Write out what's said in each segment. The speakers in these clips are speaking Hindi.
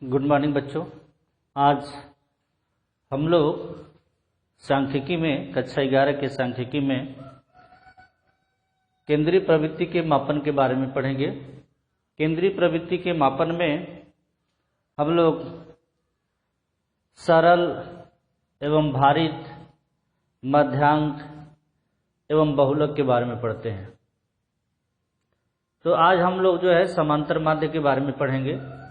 गुड मॉर्निंग बच्चों। आज हम लोग सांख्यिकी में कक्षा 11 के सांख्यिकी में केंद्रीय प्रवृत्ति के मापन के बारे में पढ़ेंगे। केंद्रीय प्रवृत्ति के मापन में हम लोग सरल एवं भारित, मध्यांक एवं बहुलक के बारे में पढ़ते हैं। तो आज हम लोग जो है समांतर माध्य के बारे में पढ़ेंगे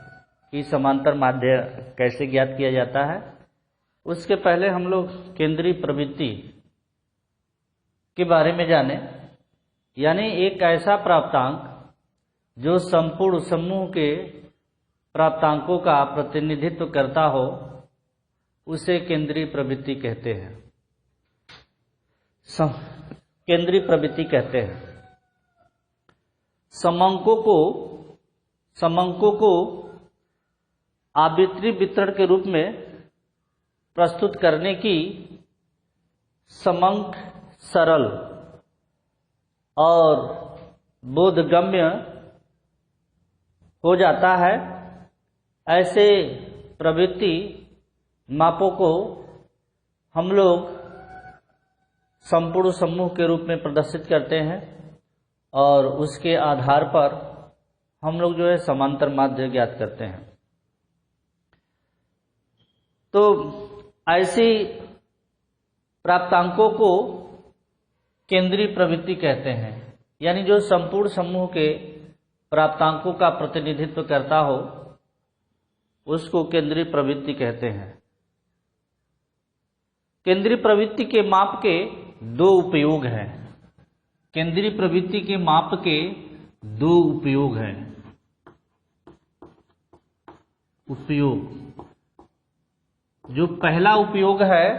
कि समांतर माध्य कैसे ज्ञात किया जाता है। उसके पहले हम लोग केंद्रीय प्रवृत्ति के बारे में जाने, यानी एक ऐसा प्राप्तांक जो संपूर्ण समूह के प्राप्तांकों का प्रतिनिधित्व करता हो, उसे केंद्रीय प्रवृत्ति कहते हैं। केंद्रीय प्रवृत्ति कहते हैं। समंकों को आवर्ती वितरण के रूप में प्रस्तुत करने की समंक सरल और बोधगम्य हो जाता है। ऐसे प्रवृत्ति मापों को हम लोग संपूर्ण समूह के रूप में प्रदर्शित करते हैं और उसके आधार पर हम लोग जो है समांतर माध्य ज्ञात करते हैं। तो ऐसी प्राप्तांकों को केंद्रीय प्रवृत्ति कहते हैं, यानी जो संपूर्ण समूह के प्राप्तांकों का प्रतिनिधित्व करता हो, उसको केंद्रीय प्रवृत्ति कहते हैं। केंद्रीय प्रवृत्ति के माप के दो उपयोग हैं। केंद्रीय प्रवृत्ति के माप के दो उपयोग हैं। जो पहला उपयोग है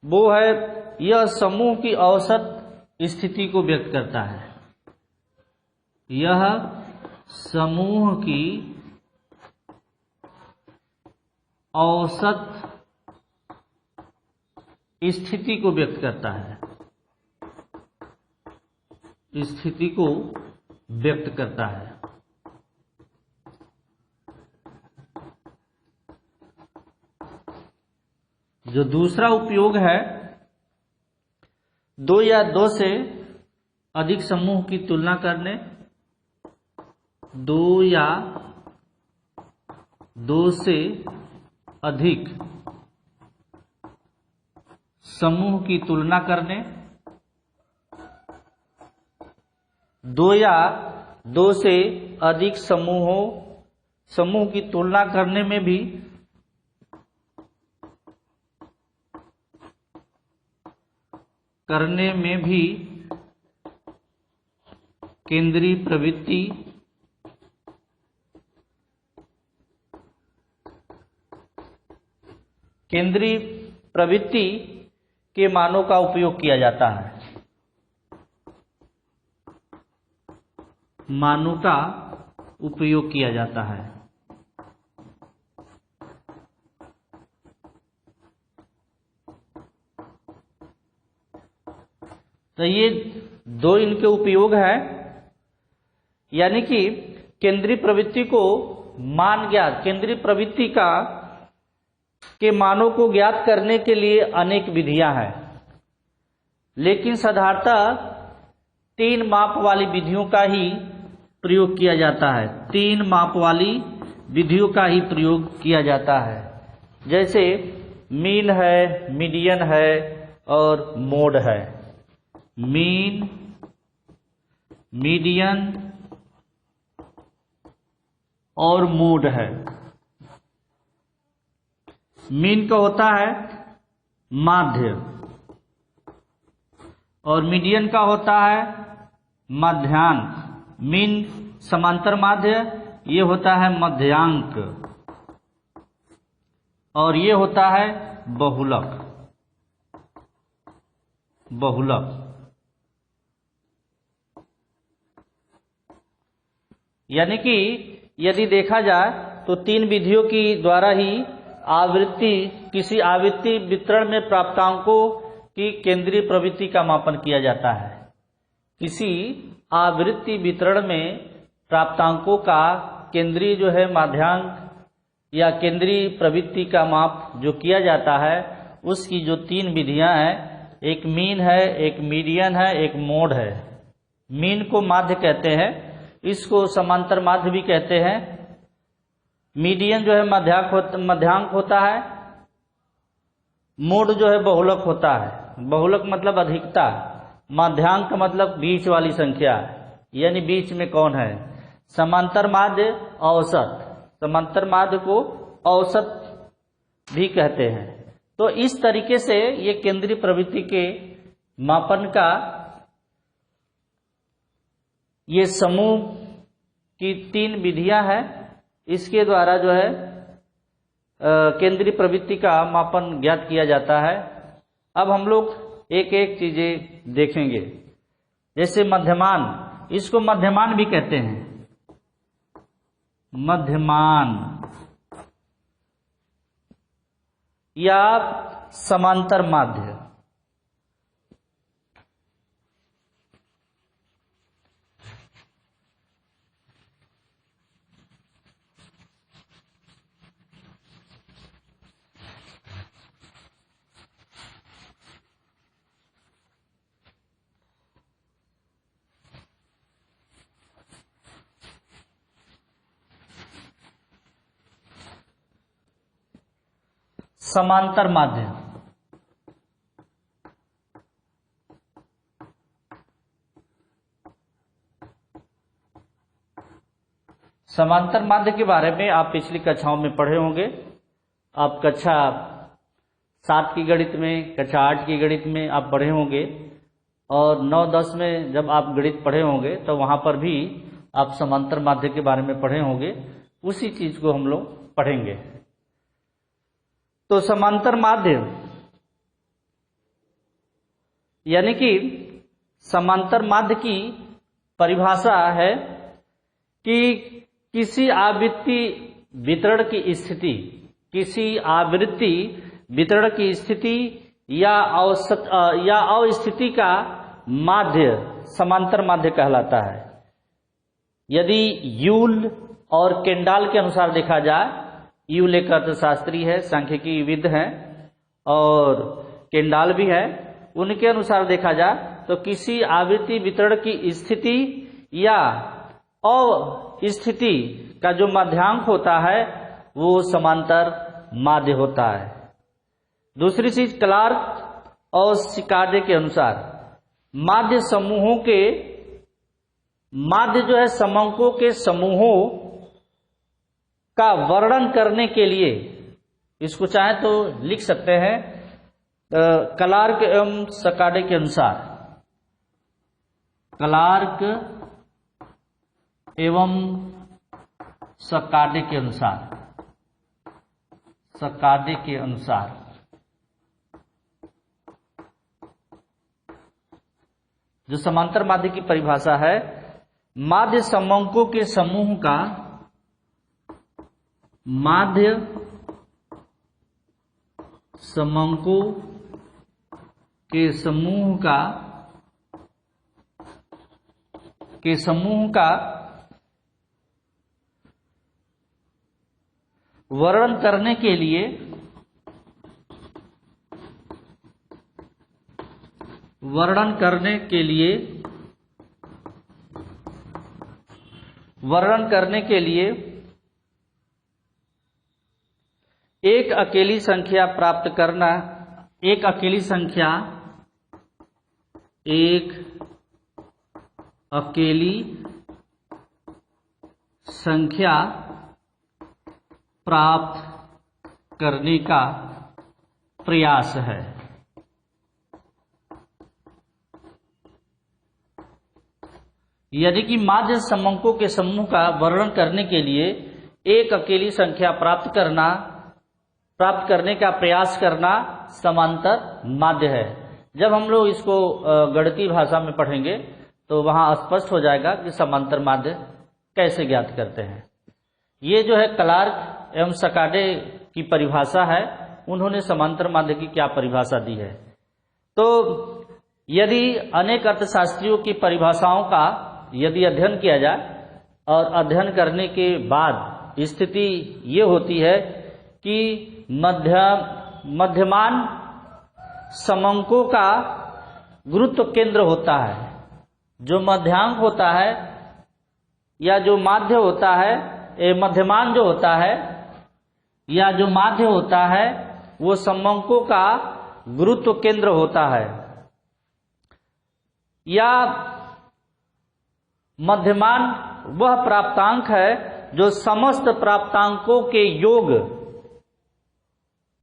वो है, यह समूह की औसत स्थिति को व्यक्त करता है। यह समूह की औसत स्थिति को व्यक्त करता है। स्थिति को व्यक्त करता है। जो दूसरा उपयोग है, दो या दो से अधिक समूह की तुलना करने, दो या दो से अधिक समूह की तुलना करने, दो या दो से अधिक समूह की तुलना करने में भी केंद्रीय प्रवृत्ति के मानों का उपयोग किया जाता है। मानों का उपयोग किया जाता है। तो ये दो इनके उपयोग हैं, यानी कि केंद्रीय प्रवृत्ति को केंद्रीय प्रवृत्ति के मानों को ज्ञात करने के लिए अनेक विधियां हैं, लेकिन साधारणतः तीन माप वाली विधियों का ही प्रयोग किया जाता है। तीन माप वाली विधियों का ही प्रयोग किया जाता है, जैसे मीन है, मीडियन है और मोड है। मीन, मीडियन और मोड है। मीन का होता है माध्य और मीडियन का होता है मध्यांक। मीन समांतर माध्य, ये होता है मध्यांक, और ये होता है बहुलक। यानी कि यदि देखा जाए तो तीन विधियों की द्वारा ही किसी आवृत्ति वितरण में प्राप्तांकों की केंद्रीय प्रवृत्ति का मापन किया जाता है। किसी आवृत्ति वितरण में प्राप्तांकों का केंद्रीय जो है माध्यांक या केंद्रीय प्रवृत्ति का माप जो किया जाता है उसकी जो 3 विधियां हैं, एक मीन है, एक मीडियन है, एक मोड है। मीन को माध्य कहते हैं, इसको समांतर माध्य भी कहते हैं। मीडियन जो है मध्यांक होता है। मोड जो है बहुलक होता है। बहुलक मतलब अधिकता, माध्यांक मतलब बीच वाली संख्या, यानी बीच में कौन है। समांतर माध्य औसत, समांतर माध्य को औसत भी कहते हैं। तो इस तरीके से ये केंद्रीय प्रवृत्ति के मापन का ये समूह की 3 विधियां हैं। इसके द्वारा जो है केंद्रीय प्रवृत्ति का मापन ज्ञात किया जाता है। अब हम लोग एक एक चीजें देखेंगे। जैसे मध्यमान, इसको मध्यमान भी कहते हैं, मध्यमान या समांतर माध्य। समांतर माध्य, समांतर माध्य के बारे में आप पिछली कक्षाओं में पढ़े होंगे। आप कक्षा 7 की गणित में, कक्षा 8 की गणित में आप पढ़े होंगे, और 9-10 में जब आप गणित पढ़े होंगे तो वहां पर भी आप समांतर माध्य के बारे में पढ़े होंगे। उसी चीज को हम लोग पढ़ेंगे। तो समांतर माध्य यानी कि समांतर माध्य की परिभाषा है कि किसी आवृत्ति वितरण की स्थिति, किसी आवृत्ति वितरण की स्थिति या औसत या अवस्थिति का माध्य समांतर माध्य कहलाता है। यदि यूल और केंडाल के अनुसार देखा जाए, यूल एक अर्थशास्त्री है, सांख्यिकी विद है, और केंडाल भी है, उनके अनुसार देखा जाए तो किसी आवृत्ति वितरण की स्थिति या अवस्थिति का जो माध्यांक होता है वो समांतर माध्य होता है। दूसरी चीज, क्लार्क और शिकार्डे के अनुसार माध्य समूहों के, माध्य जो है समंकों के समूहों का वर्णन करने के लिए, इसको चाहे तो लिख सकते हैं क्लार्क एवं शिकार्डे के अनुसार, क्लार्क एवं शिकार्डे के अनुसार, शिकार्डे के अनुसार जो समांतर माध्य की परिभाषा है, माध्य समंकों के समूह का, माध्य समंकों के समूह का वर्णन करने के लिए एक अकेली संख्या प्राप्त करना, एक अकेली संख्या प्राप्त करने का प्रयास है। यदि कि माध्य समंकों के समूह का वर्णन करने के लिए एक अकेली संख्या प्राप्त करने का प्रयास करना समांतर माध्य है। जब हम लोग इसको गणितीय भाषा में पढ़ेंगे तो वहां स्पष्ट हो जाएगा कि समांतर माध्य कैसे ज्ञात करते हैं। ये जो है क्लार्क एवं शिकार्डे की परिभाषा है, उन्होंने समांतर माध्य की क्या परिभाषा दी है। तो यदि अनेक अर्थशास्त्रियों की परिभाषाओं का यदि अध्ययन किया जाए और अध्ययन करने के बाद स्थिति ये होती है कि मध्यमान समंकों का गुरुत्व केंद्र होता है। जो मध्यांक होता है या जो माध्य होता है, मध्यमान जो होता है या जो माध्य होता है, वो समंकों का गुरुत्व केंद्र होता है। या मध्यमान वह प्राप्तांक है जो समस्त प्राप्तांकों के योग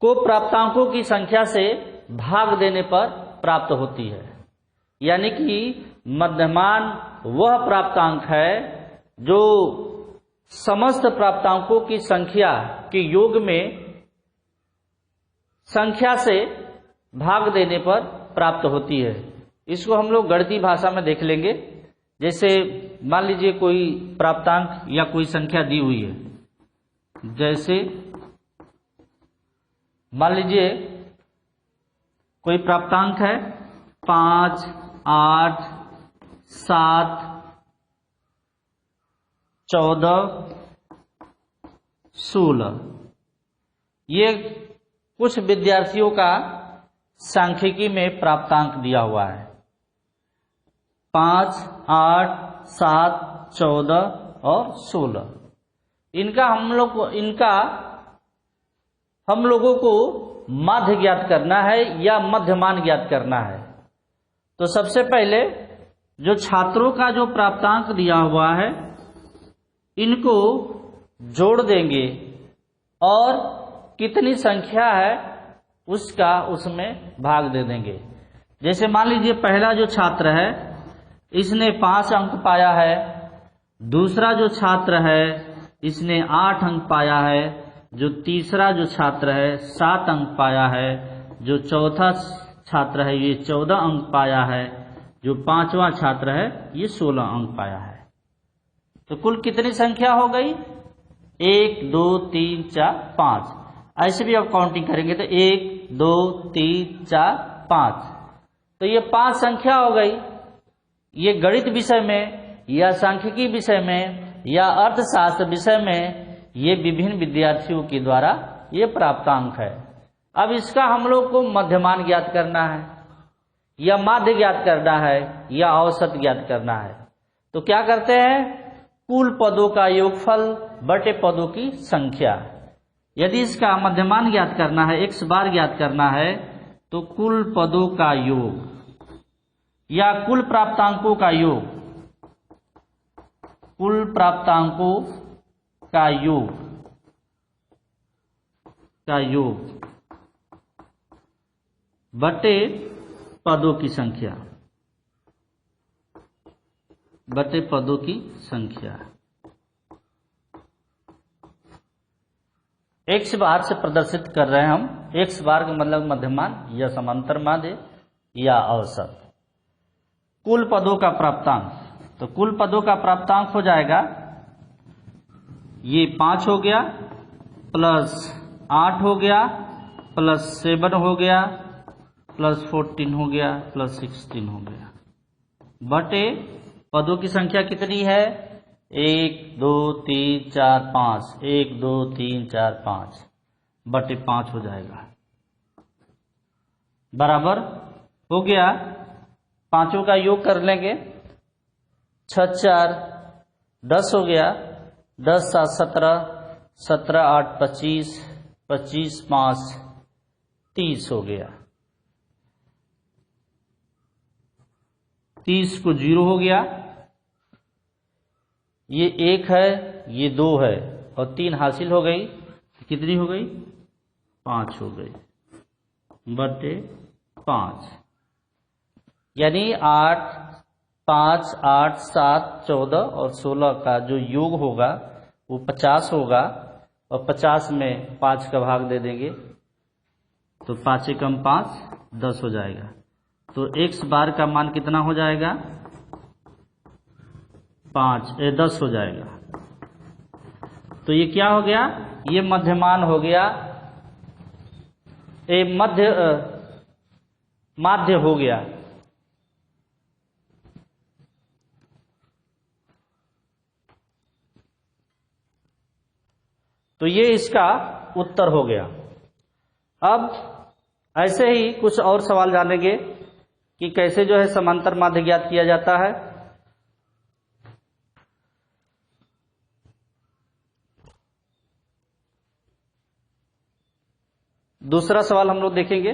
को प्राप्तांकों की संख्या से भाग देने पर प्राप्त होती है। यानी कि मध्यमान वह प्राप्तांक है जो समस्त प्राप्तांकों की संख्या के योग में संख्या से भाग देने पर प्राप्त होती है। इसको हम लोग गणितीय भाषा में देख लेंगे। जैसे मान लीजिए कोई प्राप्तांक या कोई संख्या दी हुई है। जैसे मान लीजिए कोई प्राप्तांक है 5, 8, 7, 14, 16। ये कुछ विद्यार्थियों का सांख्यिकी में प्राप्तांक दिया हुआ है। 5, 8, 7, 14 और 16। इनका हम लोगों को माध्य ज्ञात करना है या मध्यमान ज्ञात करना है। तो सबसे पहले जो छात्रों का जो प्राप्तांक दिया हुआ है इनको जोड़ देंगे और कितनी संख्या है उसका उसमें भाग दे देंगे। जैसे मान लीजिए पहला जो छात्र है इसने 5 अंक पाया है, दूसरा जो छात्र है इसने 8 अंक पाया है, जो तीसरा जो छात्र है 7 अंक पाया है, जो चौथा छात्र है ये 14 अंक पाया है, जो पांचवा छात्र है ये 16 अंक पाया है। तो कुल कितनी संख्या हो गई? 1, 2, 3, 4, 5। ऐसे भी आप काउंटिंग करेंगे तो 1, 2, 3, 4, 5। तो ये 5 संख्या हो गई। ये गणित विषय में या सांख्यिकी विषय में या अर्थशास्त्र विषय में ये विभिन्न विद्यार्थियों के द्वारा ये प्राप्तांक है। अब इसका हम लोग को मध्यमान ज्ञात करना है या माध्य ज्ञात करना है या औसत ज्ञात करना है। तो क्या करते हैं? कुल पदों का योगफल बटे पदों की संख्या। यदि इसका मध्यमान ज्ञात करना है, x बार ज्ञात करना है, तो कुल पदों का योग या कुल प्राप्तांकों का योग, कुल प्राप्तांकों का योग बटे पदों की संख्या, बटे पदों की संख्या। x बार से प्रदर्शित कर रहे हैं हम। x बार का मतलब मध्यमान या समांतर माध्य या औसत। कुल पदों का प्राप्तांक, तो कुल पदों का प्राप्तांक हो जाएगा ये 5 हो गया प्लस 8 हो गया प्लस 7 हो गया प्लस 14 हो गया प्लस 16 हो गया बटे पदों की संख्या कितनी है? 1, 2, 3, 4, 5। 1, 2, 3, 4, 5 बटे 5 हो जाएगा। बराबर हो गया। पांचों का योग कर लेंगे। 6, 4, 10 हो गया। 10, 7, 17, 17, 8, 25, 25, 5, 30 हो गया। 30 को 0 हो गया। ये 1 है, ये 2 है और 3 हासिल हो गई। कितनी हो गई? 5 हो गई बटे 5। यानी 8, 5, 8, 7, 14 और 16 का जो योग होगा वो 50 होगा और 50 में 5 का भाग दे देंगे तो 5 एकम 5, 10 हो जाएगा। तो x बार का मान कितना हो जाएगा? 10 हो जाएगा। तो ये क्या हो गया? ये मध्यमान हो गया, ये माध्य हो गया। तो ये इसका उत्तर हो गया। अब ऐसे ही कुछ और सवाल जानेंगे कि कैसे जो है समांतर माध्य ज्ञात किया जाता है। दूसरा सवाल हम लोग देखेंगे।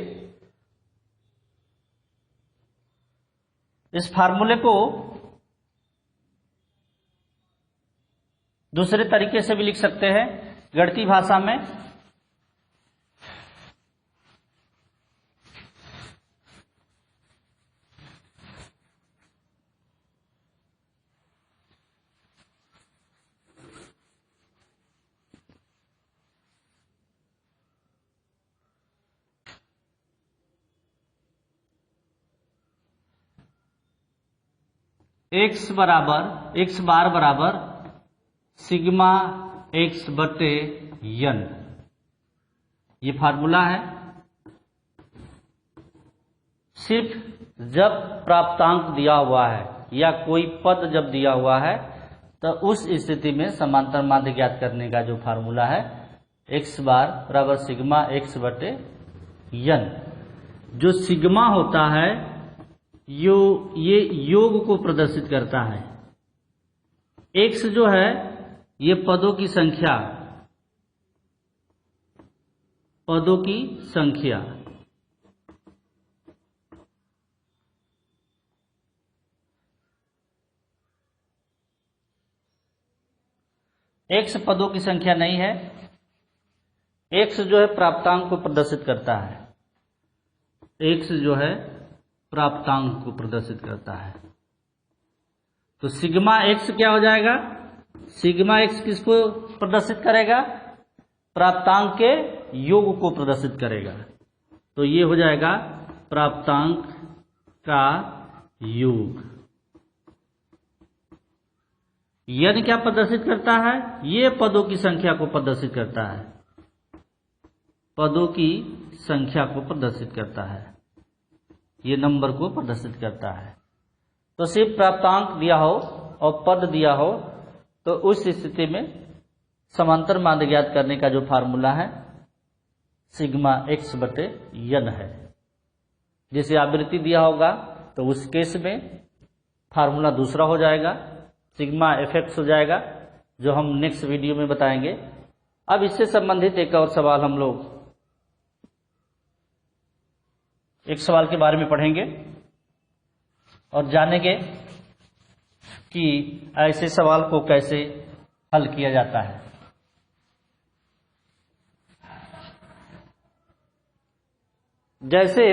इस फार्मूले को दूसरे तरीके से भी लिख सकते हैं गणितीय भाषा में। x बार बराबर सिग्मा x बटे n, ये फार्मूला है। सिर्फ जब प्राप्तांक दिया हुआ है या कोई पद जब दिया हुआ है तो उस स्थिति में समांतर माध्य ज्ञात करने का जो फार्मूला है x बार बराबर सिग्मा x बटे n। जो सिग्मा होता है ये योग को प्रदर्शित करता है। x जो है ये पदों की संख्या x पदों की संख्या नहीं है, x जो है प्राप्तांक को प्रदर्शित करता है। x जो है प्राप्तांक को प्रदर्शित करता है। तो सिग्मा x क्या हो जाएगा? सिग्मा x किसको प्रदर्शित करेगा? प्राप्तांक के योग को प्रदर्शित करेगा। तो ये हो जाएगा प्राप्तांक का योग। n क्या प्रदर्शित करता है? ये पदों की संख्या को प्रदर्शित करता है, पदों की संख्या को प्रदर्शित करता है, ये नंबर को प्रदर्शित करता है। तो सिर्फ प्राप्तांक दिया हो और पद दिया हो तो उस स्थिति में समांतर माध्य ज्ञात करने का जो फार्मूला है सिग्मा x बटे n है। जैसे आवृत्ति दिया होगा तो उस केस में फार्मूला दूसरा हो जाएगा, सिग्मा fx हो जाएगा, जो हम नेक्स्ट वीडियो में बताएंगे। अब इससे संबंधित एक और सवाल हम लोग एक सवाल के बारे में पढ़ेंगे और जानेंगे कि ऐसे सवाल को कैसे हल किया जाता है। जैसे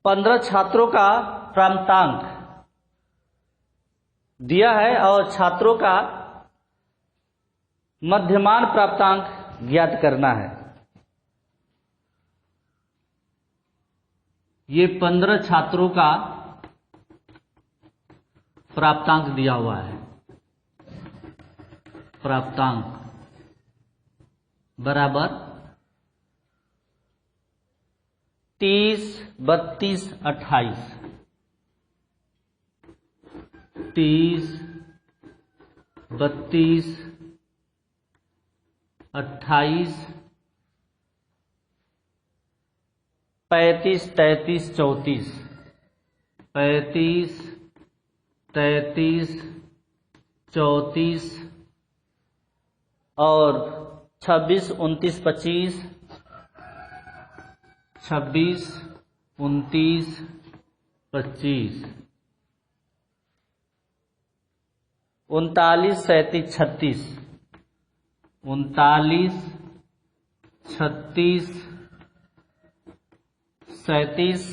15 छात्रों का प्राप्तांक दिया है और छात्रों का मध्यमान प्राप्तांक ज्ञात करना है। ये 15 छात्रों का प्राप्तांक दिया हुआ है। प्राप्तांक बराबर 30, 32, 28। 30, 32, 28, 35, 33, 34। 35, 33, 34 और 26, 29, 25। 26, 29, 25। 39, 37, 36। 39, 36, 37,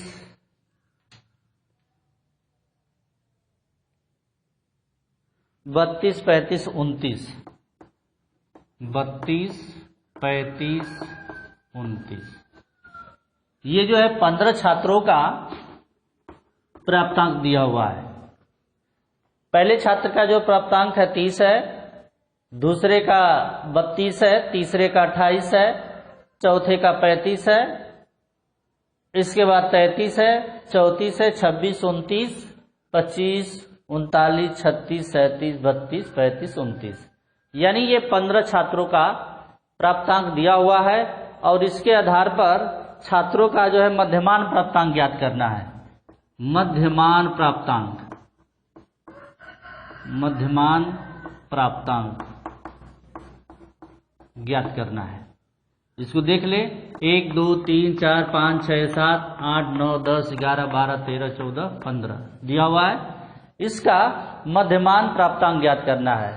32, 35, 29। 32, 35, 29। ये जो है 15 छात्रों का प्राप्तांक दिया हुआ है। पहले छात्र का जो प्राप्तांक है 30 है, दूसरे का 32 है, तीसरे का 28 है, चौथे का 35 है, इसके बाद 33 है, 34 है, 26, 29, 25, 39, 36, 37, 32, 35, 29। यानी ये 15 छात्रों का प्राप्तांक दिया हुआ है और इसके आधार पर छात्रों का जो है मध्यमान प्राप्तांक ज्ञात करना है। मध्यमान प्राप्तांक ज्ञात करना है। इसको देख ले, 1 2 3 4 5 6 7 8 9 10 11 12 13 14 15 दिया हुआ है। इसका मध्यमान प्राप्तांक ज्ञात करना है।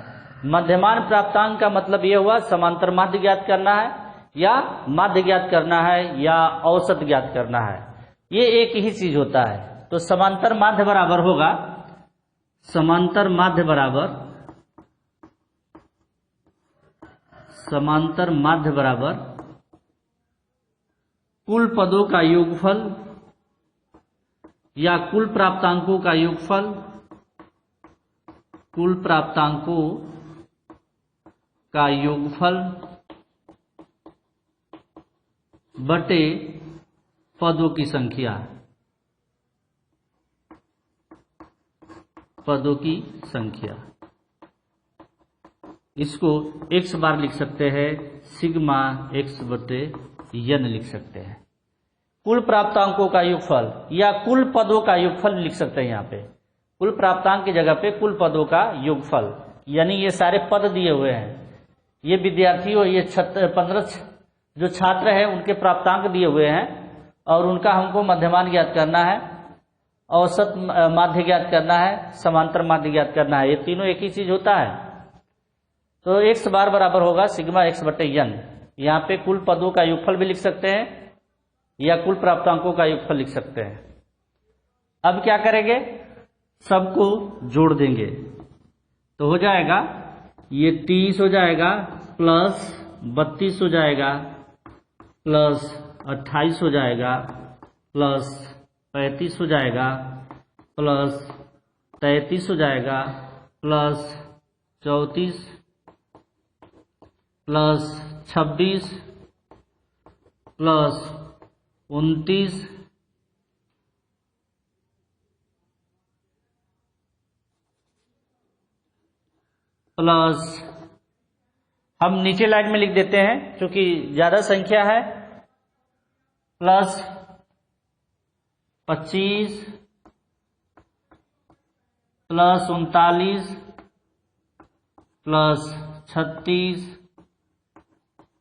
मध्यमान प्राप्तांक का मतलब यह हुआ समांतर माध्य ज्ञात करना है या माध्य ज्ञात करना है या औसत ज्ञात करना है। ये एक ही चीज होता है। तो समांतर माध्य बराबर होगा, समांतर माध्य बराबर कुल पदों का योगफल या कुल प्राप्तांकों का योगफल, कुल प्राप्तांकों का योगफल बटे पदों की संख्या, पदों की संख्या। इसको x बार लिख सकते हैं, सिग्मा x बटे n लिख सकते हैं। कुल प्राप्तांकों का योगफल या कुल पदों का योगफल लिख सकते हैं। यहाँ पे कुल प्राप्तांक की जगह पे कुल पदों का योगफल, यानी ये सारे पद दिए हुए हैं। ये विद्यार्थी और ये 15 जो छात्र हैं उनके प्राप्तांक दिए हुए हैं और उनका हमको मध्यमान ज्ञात करना है, औसत माध्य ज्ञात करना है, समांतर माध्य ज्ञात करना है। ये तीनों एक ही चीज होता है। तो x बार बराबर होगा सिग्मा x बटे n। यहाँ पे कुल पदों का योगफल भी लिख सकते हैं या कुल प्राप्तांकों का योगफल लिख सकते हैं। अब क्या करेंगे, सबको जोड़ देंगे तो हो जाएगा ये 30 हो जाएगा प्लस 32 हो जाएगा प्लस 28 हो जाएगा प्लस 35 हो जाएगा प्लस 33 हो जाएगा प्लस 34 प्लस 26 प्लस 29 प्लस, हम नीचे लाइन में लिख देते हैं क्योंकि ज्यादा संख्या है, plus 25 plus 39 plus 36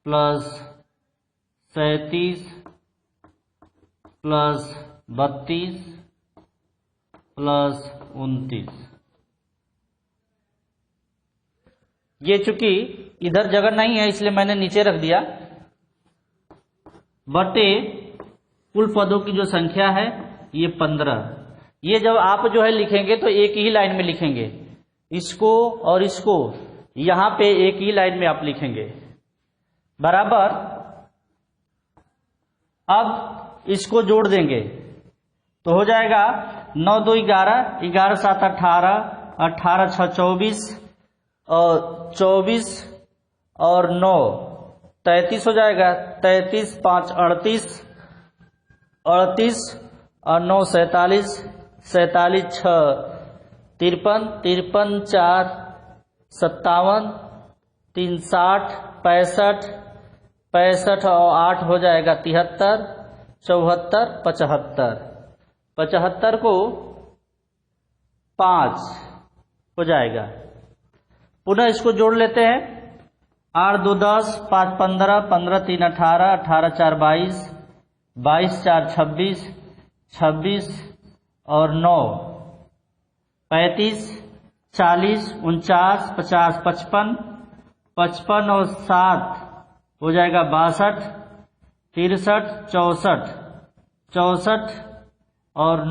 plus 37 plus 32 plus 29। ये चूंकि इधर जगह नहीं है इसलिए मैंने नीचे रख दिया, बटे कुल पदों की जो संख्या है ये 15। ये जब आप जो है लिखेंगे तो एक ही लाइन में लिखेंगे, इसको और इसको यहां पे एक ही लाइन में आप लिखेंगे बराबर। अब इसको जोड़ देंगे तो हो जाएगा 9 2 11, 11 7 18, 18 6 24 और 24 और 9 33 हो जाएगा, 33 5 38, 38 और 9 47, 47 6 53, 53 4 57, 3 60 65, 65 और 8 हो जाएगा 73, 74 75, 75 को 5 हो जाएगा। पुनः इसको जोड़ लेते हैं, 8 2 10, 5 15, 15 3 18, 18 4 22, 22 4 26, 26 और 9 35, 40 49 50 55, 55 और 7 हो जाएगा 62, 63 64, 64 और